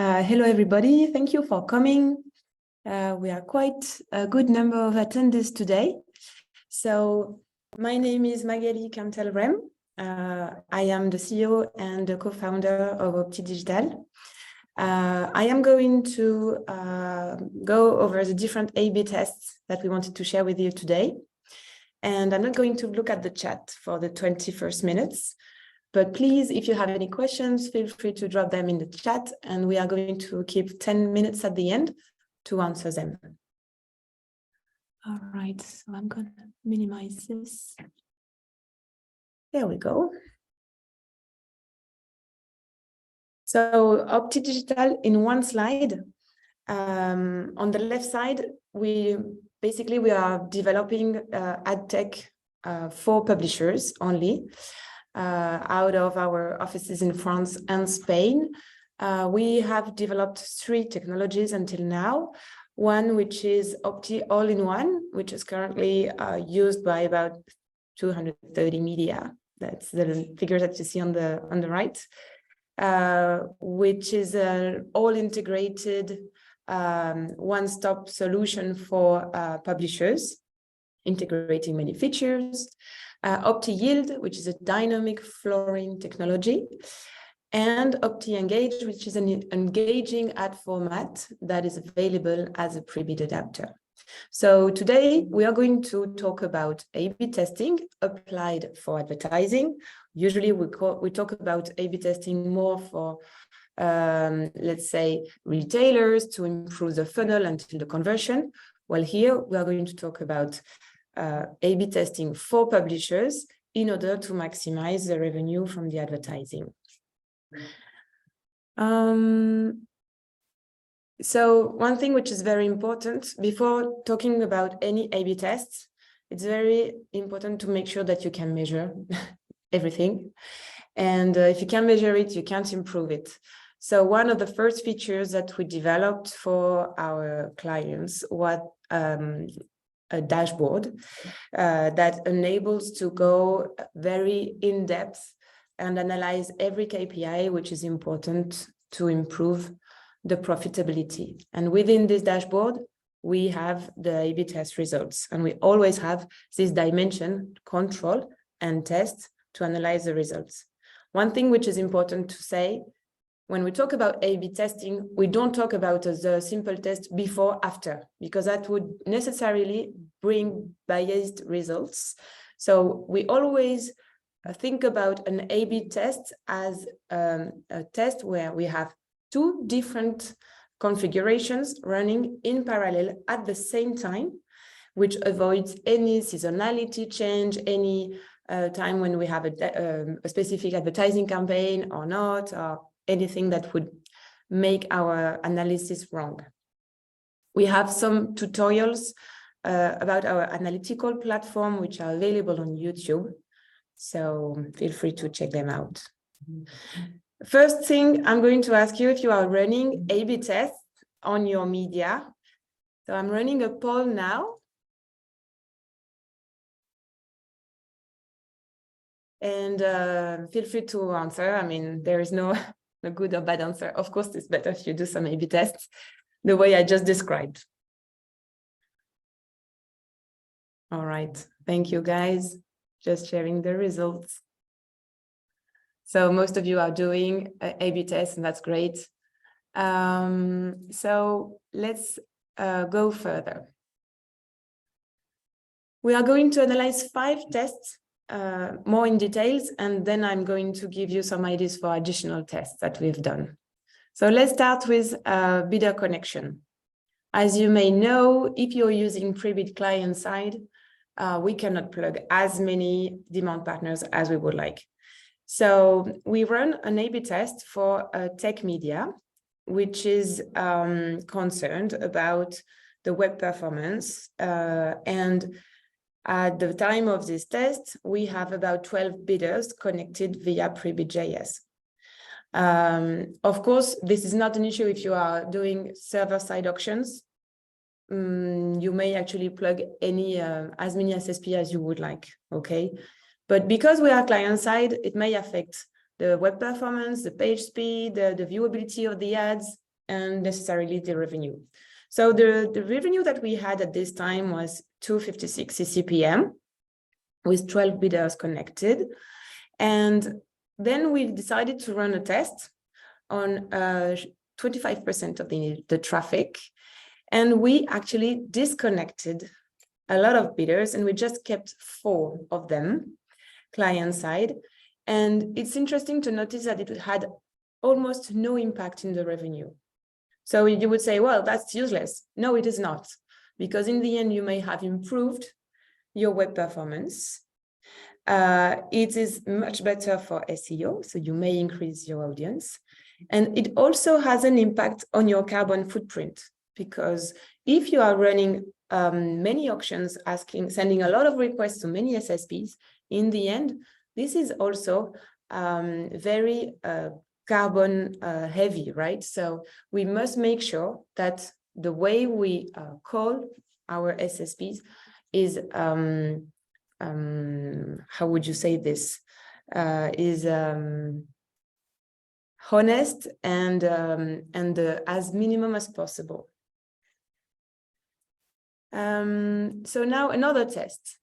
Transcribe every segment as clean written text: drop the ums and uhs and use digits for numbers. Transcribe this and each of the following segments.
Hello, everybody. Thank you for coming. We are quite a good number of attendees today. So my name is Magali Quentel-Reme. I am the CEO and the co-founder of Interstitial. I am going to go over the different A/B tests that we wanted to share with you today. And I'm not going to look at the chat for the 21st minutes. But please, if you have any questions, feel free to drop them in the chat, and we are going to keep 10 minutes at the end to answer them. All right, so I'm going to minimize this. There we go. So Interstitial in one slide. On the left side, we are developing ad tech for publishers only. Out of our offices in France and Spain. We have developed 3 technologies until now. One, which is Opti all-in-one, which is currently used by about 230 media. That's the figure that you see on the right, which is an all-integrated one-stop solution for publishers, integrating many features. Opti Yield, which is a dynamic flooring technology, and Opti Engage, which is an engaging ad format that is available as a pre-bid adapter. So today we are going to talk about A/B testing applied for advertising. Usually we talk about A/B testing more for, let's say, retailers to improve the funnel until the conversion. Well, here we are going to talk about A/B testing for publishers in order to maximize the revenue from the advertising. So one thing which is very important before talking about any A/B tests, it's very important to make sure that you can measure everything. And if you can't measure it, you can't improve it. So one of the first features that we developed for our clients was a dashboard that enables to go very in-depth and analyze every KPI, which is important to improve the profitability. And within this dashboard, we have the A/B test results. And we always have this dimension, control and test, to analyze the results. One thing which is important to say, when we talk about A/B testing, we don't talk about the simple test before, after, because that would necessarily bring biased results. So we always think about an A/B test as a test where we have 2 different configurations running in parallel at the same time, which avoids any seasonality change, any time when we have a specific advertising campaign or not, or anything that would make our analysis wrong. We have some tutorials about our analytical platform, which are available on YouTube. So feel free to check them out. First thing, I'm going to ask you if you are running A/B tests on your media. So I'm running a poll now. And feel free to answer. I mean, there is no good or bad answer. Of course, it's better if you do some A/B tests the way I just described. All right. Thank you, guys. Just sharing the results. So most of you are doing A/B tests, and that's great. So let's go further. We are going to analyze 5 tests more in details, and then I'm going to give you some ideas for additional tests that we've done. So let's start with bidder connection. As you may know, if you're using pre-bid client side, we cannot plug as many demand partners as we would like. So we run an A/B test for tech media, which is concerned about the web performance. And at the time of this test, we have about 12 bidders connected via Prebid.js. Of course, this is not an issue if you are doing server-side auctions. You may actually plug as many SSP as you would like, okay? But because we are client-side, it may affect the web performance, the page speed, the viewability of the ads, and necessarily the revenue. So the revenue that we had at this time was 256 CPM with 12 bidders connected. And then we decided to run a test on 25% of the traffic. And we actually disconnected a lot of bidders, and we just kept 4 of them client side. And it's interesting to notice that it had almost no impact in the revenue. So you would say, well, that's useless. No, it is not, because in the end, you may have improved your web performance. It is much better for SEO, so you may increase your audience. And it also has an impact on your carbon footprint, because if you are running many auctions, sending a lot of requests to many SSPs, in the end, this is also very carbon heavy, right? So we must make sure that the way we call our SSPs is, how would you say this, is honest and as minimum as possible. So now another test.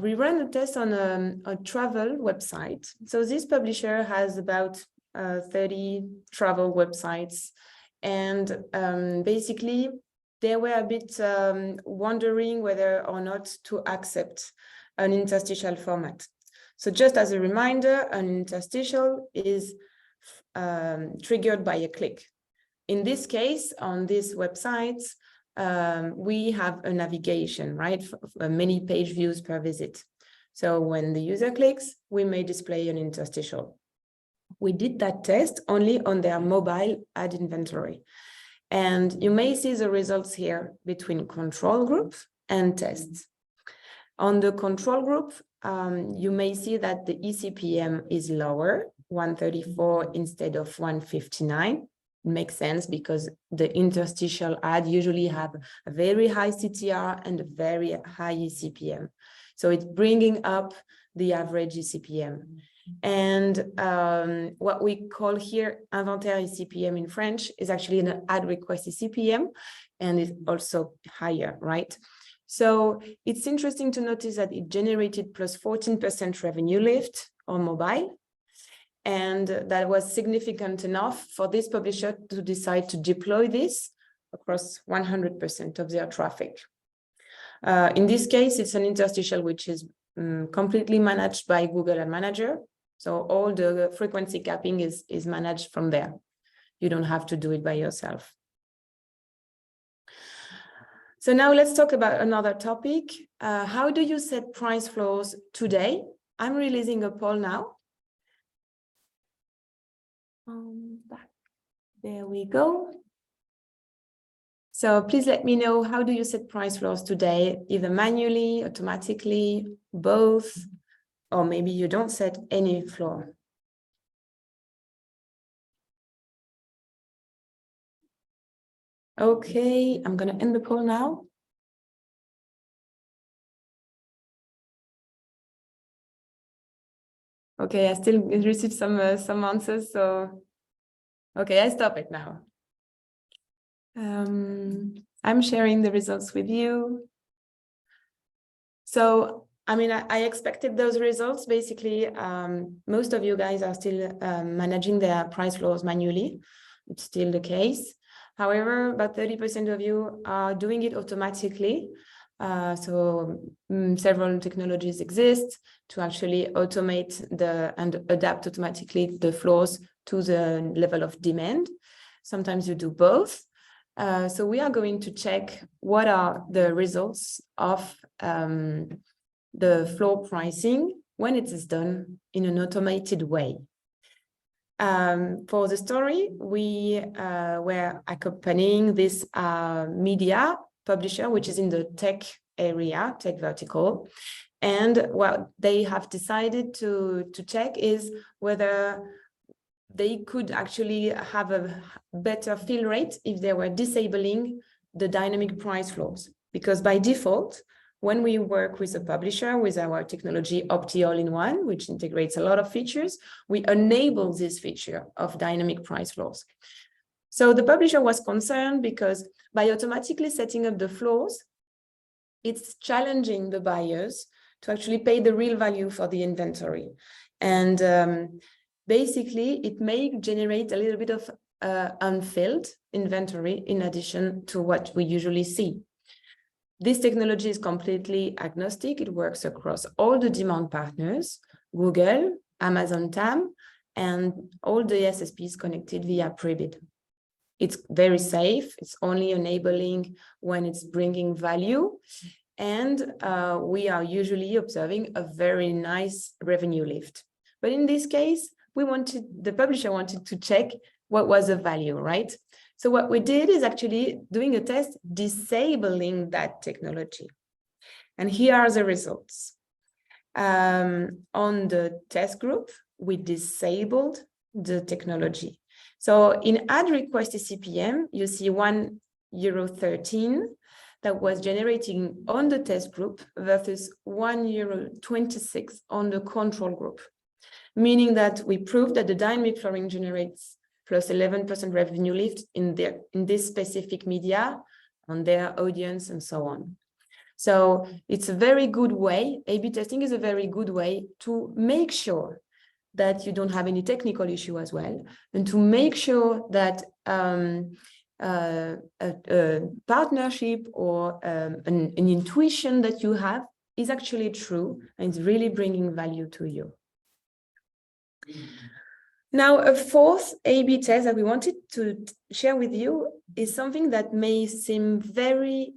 We ran a test on a travel website. So this publisher has about 30 travel websites, and basically they were a bit wondering whether or not to accept an interstitial format. So just as a reminder, an interstitial is triggered by a click. In this case, on these websites, we have a navigation, right? Many page views per visit. So when the user clicks, we may display an interstitial. We did that test only on their mobile ad inventory. And you may see the results here between control group and tests. On the control group, you may see that the eCPM is lower, 134 instead of 159. It makes sense because the interstitial ad usually have a very high CTR and a very high eCPM. So it's bringing up the average eCPM. And what we call here inventaire eCPM in French is actually an ad request eCPM, and it's also higher, right? So it's interesting to notice that it generated plus 14% revenue lift on mobile. And that was significant enough for this publisher to decide to deploy this across 100% of their traffic. In this case, it's an interstitial which is completely managed by Google Ad Manager. So all the frequency capping is managed from there. You don't have to do it by yourself. So now let's talk about another topic. How do you set price floors today? I'm releasing a poll now. There we go. So please let me know, how do you set price floors today? Either manually, automatically, both, or maybe you don't set any floor. Okay, I'm going to end the poll now. Okay, I still received some answers, so okay, I stop it now. I'm sharing the results with you. So, I mean, I expected those results. Basically, most of you guys are still managing their price floors manually. It's still the case. However, about 30% of you are doing it automatically. Several technologies exist to actually automate and adapt automatically the floors to the level of demand. Sometimes you do both. So we are going to check what are the results of the floor pricing when it is done in an automated way. For the story, we were accompanying this media publisher, which is in the tech area, tech vertical. And what they have decided to check is whether they could actually have a better fill rate if they were disabling the dynamic price floors. Because by default, when we work with a publisher with our technology Opti All-in-One, which integrates a lot of features, we enable this feature of dynamic price floors. So the publisher was concerned because by automatically setting up the floors, it's challenging the buyers to actually pay the real value for the inventory. And basically, it may generate a little bit of unfilled inventory in addition to what we usually see. This technology is completely agnostic. It works across all the demand partners, Google, Amazon TAM, and all the SSPs connected via Prebid. It's very safe. It's only enabling when it's bringing value. And we are usually observing a very nice revenue lift. But in this case, the publisher wanted to check what was the value, right? So what we did is actually doing a test disabling that technology. And here are the results. On the test group, we disabled the technology. So in ad request CPM, you see €1.13 that was generating on the test group versus €1.26 on the control group, meaning that we proved that the dynamic flooring generates plus 11% revenue lift in this specific media, on their audience, and so on. So it's a very good way, A/B testing is a very good way to make sure that you don't have any technical issue as well, and to make sure that a partnership or an intuition that you have is actually true and it's really bringing value to you. Now, a fourth A/B test that we wanted to share with you is something that may seem very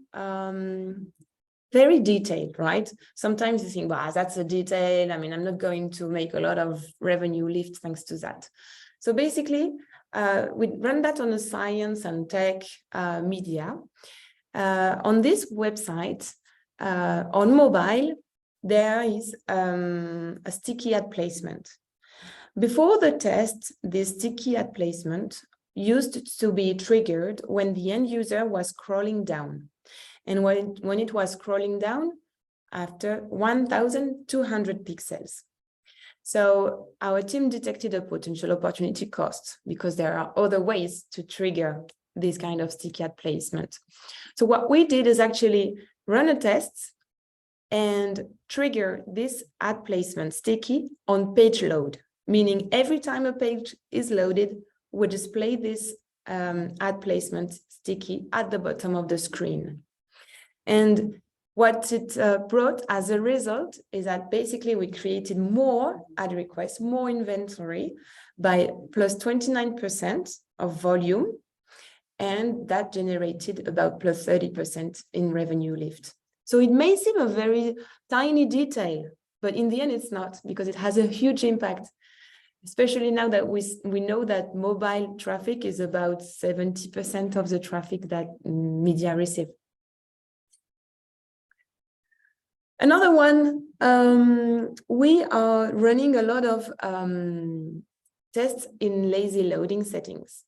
detailed, right? Sometimes you think, wow, that's a detail. I mean, I'm not going to make a lot of revenue lift thanks to that. So basically, we run that on a science and tech media. On this website, on mobile, there is a sticky ad placement. Before the test, this sticky ad placement used to be triggered when the end user was scrolling down. And when it was scrolling down after 1,200 pixels. So our team detected a potential opportunity cost because there are other ways to trigger this kind of sticky ad placement. So what we did is actually run a test and trigger this ad placement sticky on page load, meaning every time a page is loaded, we display this ad placement sticky at the bottom of the screen. And what it brought as a result is that basically we created more ad requests, more inventory by plus 29% of volume, and that generated about plus 30% in revenue lift. So it may seem a very tiny detail, but in the end it's not, because it has a huge impact, especially now that we know that mobile traffic is about 70% of the traffic that media receive. Another one, we are running a lot of tests in lazy loading settings.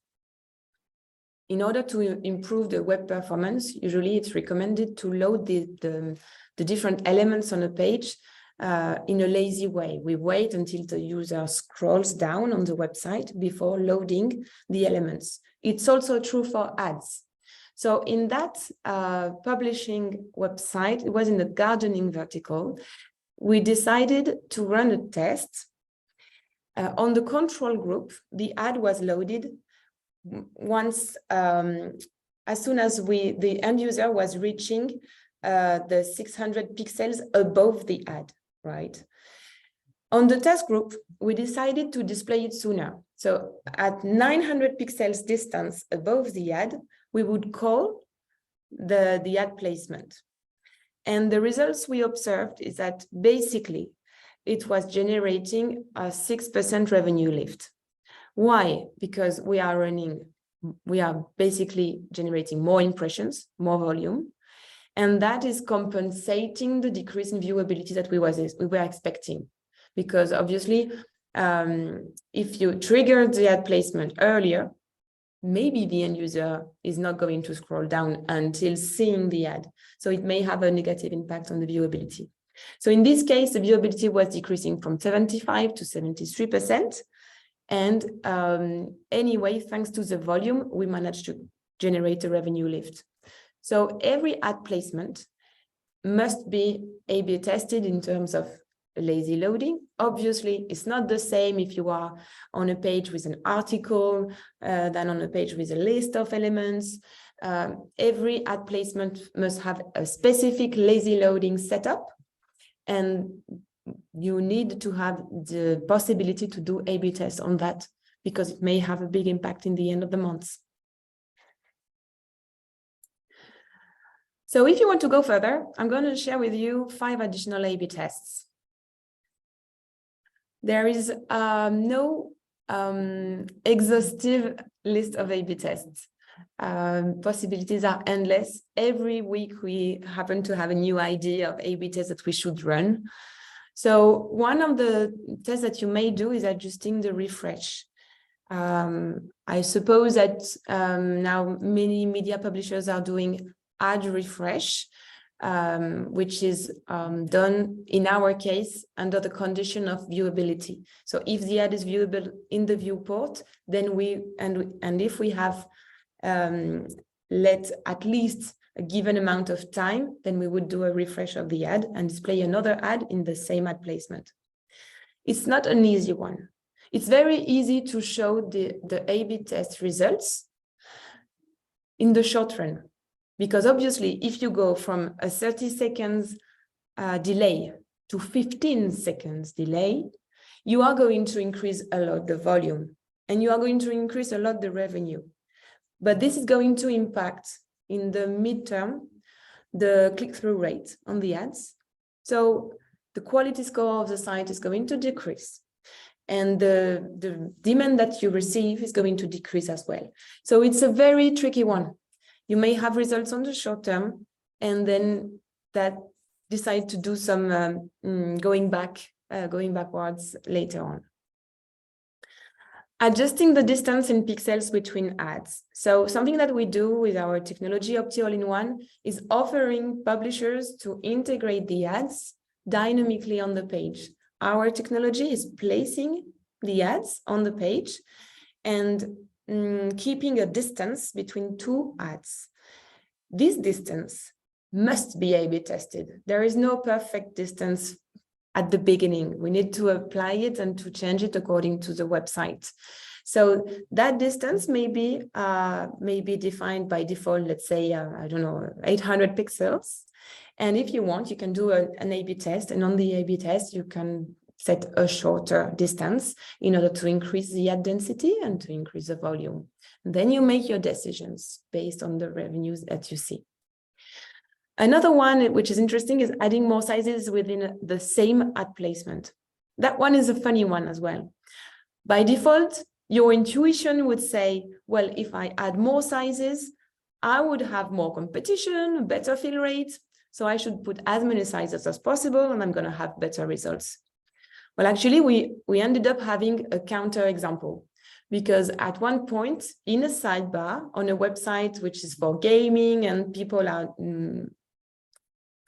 In order to improve the web performance, usually it's recommended to load the different elements on a page in a lazy way. We wait until the user scrolls down on the website before loading the elements. It's also true for ads. So in that publishing website, it was in the gardening vertical, we decided to run a test. On the control group, the ad was loaded once, as soon as the end user was reaching the 600 pixels above the ad, right? On the test group, we decided to display it sooner. So at 900 pixels distance above the ad, we would call the ad placement. And the results we observed is that basically it was generating a 6% revenue lift. Why? Because we are basically generating more impressions, more volume, and that is compensating the decrease in viewability that we were expecting. Because obviously, if you trigger the ad placement earlier, maybe the end user is not going to scroll down until seeing the ad. So it may have a negative impact on the viewability. So in this case, the viewability was decreasing from 75 to 73%. And anyway, thanks to the volume, we managed to generate a revenue lift. So every ad placement must be A/B tested in terms of lazy loading. Obviously, it's not the same if you are on a page with an article than on a page with a list of elements. Every ad placement must have a specific lazy loading setup, and you need to have the possibility to do A/B tests on that, because it may have a big impact in the end of the month. So if you want to go further, I'm going to share with you 5 additional A/B tests. There is no exhaustive list of A/B tests. Possibilities are endless. Every week we happen to have a new idea of A/B tests that we should run. So one of the tests that you may do is adjusting the refresh. I suppose that now many media publishers are doing ad refresh, which is done in our case under the condition of viewability. So if the ad is viewable in the viewport, then and if we have let at least a given amount of time, then we would do a refresh of the ad and display another ad in the same ad placement. It's not an easy one. It's very easy to show the A/B test results in the short run, because obviously if you go from a 30 seconds delay to 15 seconds delay, you are going to increase a lot the volume, and you are going to increase a lot the revenue. But this is going to impact in the midterm the click-through rate on the ads. So the quality score of the site is going to decrease, and the demand that you receive is going to decrease as well. So it's a very tricky one. You may have results on the short term, and then that decide to do some going backwards later on. Adjusting the distance in pixels between ads. So something that we do with our technology Opti All-in-One is offering publishers to integrate the ads dynamically on the page. Our technology is placing the ads on the page and keeping a distance between 2 ads. This distance must be A/B tested. There is no perfect distance at the beginning. We need to apply it and to change it according to the website. So that distance may be defined by default, let's say, I don't know, 800 pixels. And if you want, you can do an A/B test. And on the A/B test, you can set a shorter distance in order to increase the ad density and to increase the volume. And then you make your decisions based on the revenues that you see. Another one which is interesting is adding more sizes within the same ad placement. That one is a funny one as well. By default, your intuition would say, well, if I add more sizes, I would have more competition, better fill rate. So I should put as many sizes as possible and I'm going to have better results. Well, actually, we ended up having a counter example, because at one point in a sidebar on a website which is for gaming and people are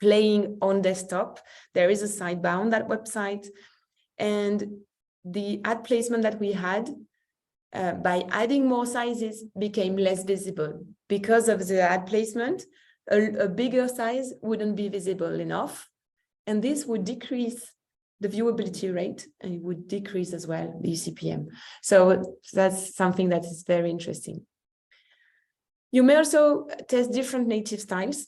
playing on desktop, there is a sidebar on that website, and the ad placement that we had by adding more sizes became less visible. Because of the ad placement, a bigger size wouldn't be visible enough, and this would decrease the viewability rate, and it would decrease as well the CPM. So that's something that is very interesting. You may also test different native styles.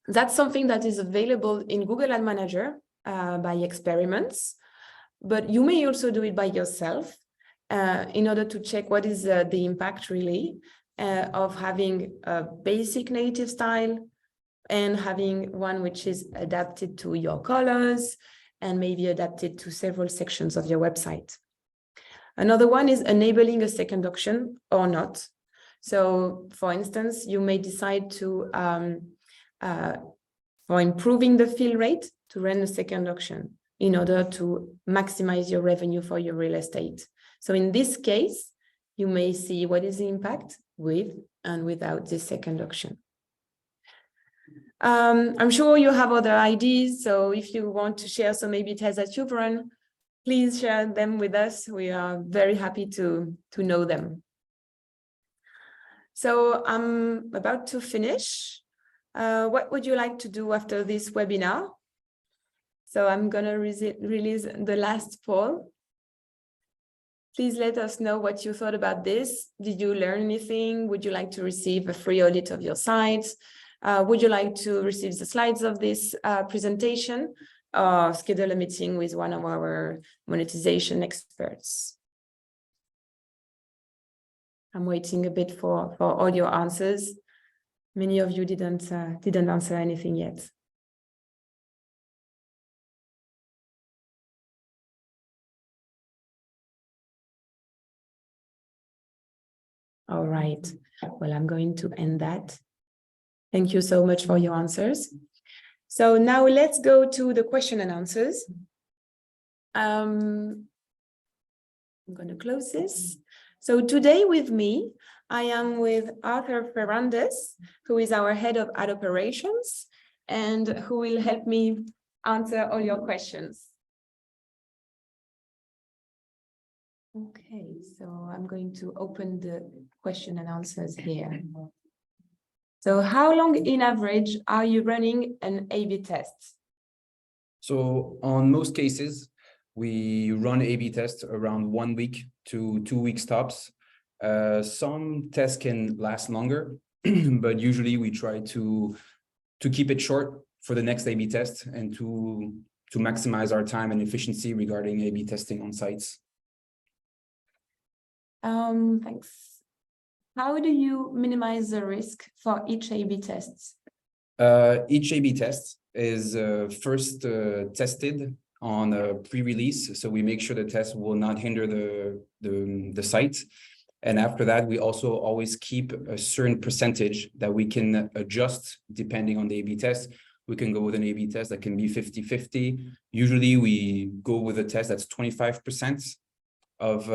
That's something that is available in Google Ad Manager by experiments, but you may also do it by yourself in order to check what is the impact really of having a basic native style and having one which is adapted to your colors and maybe adapted to several sections of your website. Another one is enabling a second auction or not. So for instance, you may decide to, for improving the fill rate, to run a second auction in order to maximize your revenue for your real estate. So in this case, you may see what is the impact with and without this second auction. I'm sure you have other ideas. So if you want to share some A/B tests that you've run, please share them with us. We are very happy to know them. So I'm about to finish. What would you like to do after this webinar? So I'm going to release the last poll. Please let us know what you thought about this. Did you learn anything? Would you like to receive a free audit of your site? Would you like to receive the slides of this presentation or schedule a meeting with one of our monetization experts? I'm waiting a bit for all your answers. Many of you didn't answer anything yet. All right. Well, I'm going to end that. Thank you so much for your answers. So now let's go to the question and answers. I'm going to close this. So today with me, I am with Arthur Ferrandes, who is our head of ad operations and who will help me answer all your questions. Okay, so I'm going to open the question and answers here. So how long in average are you running an A/B test? So on most cases, we run A/B tests around 1 week to 2 weeks tops. Some tests can last longer, but usually we try to keep it short for the next A/B test and to maximize our time and efficiency regarding A/B testing on sites. Thanks. How do you minimize the risk for each A/B test? Each A/B test is first tested on a pre-release, so we make sure the test will not hinder the site. And after that, we also always keep a certain percentage that we can adjust depending on the A/B test. We can go with an A/B test that can be 50-50. Usually we go with a test that's 25% of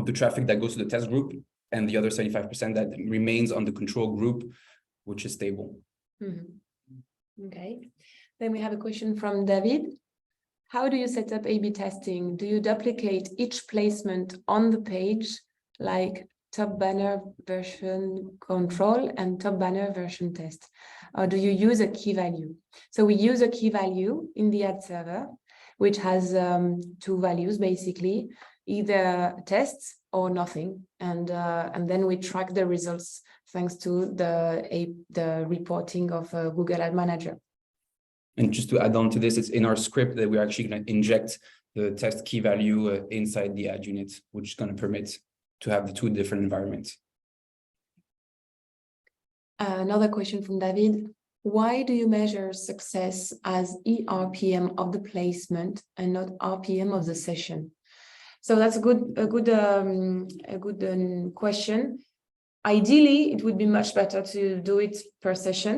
the traffic that goes to the test group, and the other 75% that remains on the control group, which is stable. Mm-hmm. Okay. Then we have a question from David. How do you set up A/B testing? Do you duplicate each placement on the page, like top banner version control and top banner version test? Or do you use a key value? So we use a key value in the ad server, which has two values, basically, either tests or nothing. And then we track the results thanks to the reporting of Google Ad Manager. And just to add on to this, it's in our script that we're actually going to inject the test key value inside the ad unit, which is going to permit to have the two different environments. Another question from David. Why do you measure success as ERPM of the placement and not RPM of the session? So that's a good question. Ideally, it would be much better to do it per session.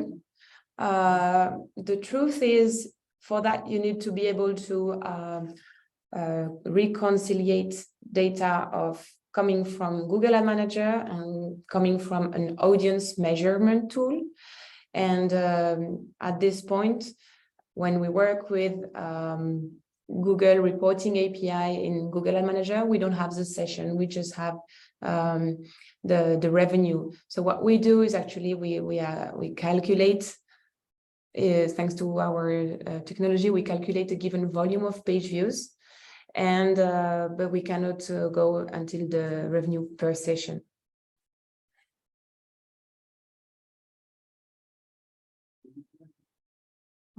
The truth is, for that, you need to be able to reconciliate data coming from Google Ad Manager and coming from an audience measurement tool. And at this point, when we work with Google reporting API in Google Ad Manager, we don't have the session, we just have the revenue. So what we do is actually we calculate, thanks to our technology, we calculate a given volume of page views, and but we cannot go until the revenue per session.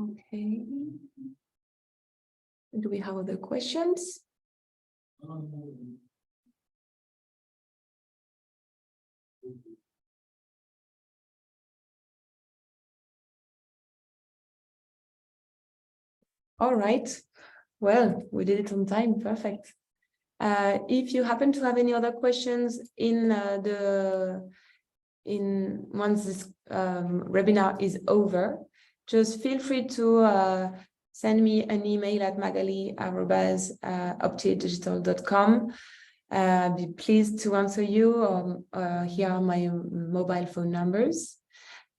Okay. Do we have other questions? All right. Well, we did it on time. Perfect. If you happen to have any other questions once this webinar is over, just feel free to send me an email at magali@optildigital.com. Be pleased to answer you. Here are my mobile phone numbers.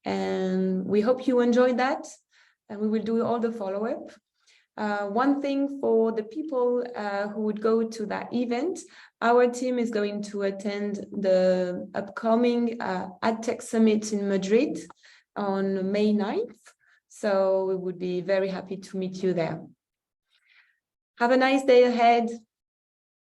And we hope you enjoyed that. And we will do all the follow-up. One thing for the people who would go to that event, our team is going to attend the upcoming AdTech Summit in Madrid on May 9th. So we would be very happy to meet you there. Have a nice day ahead.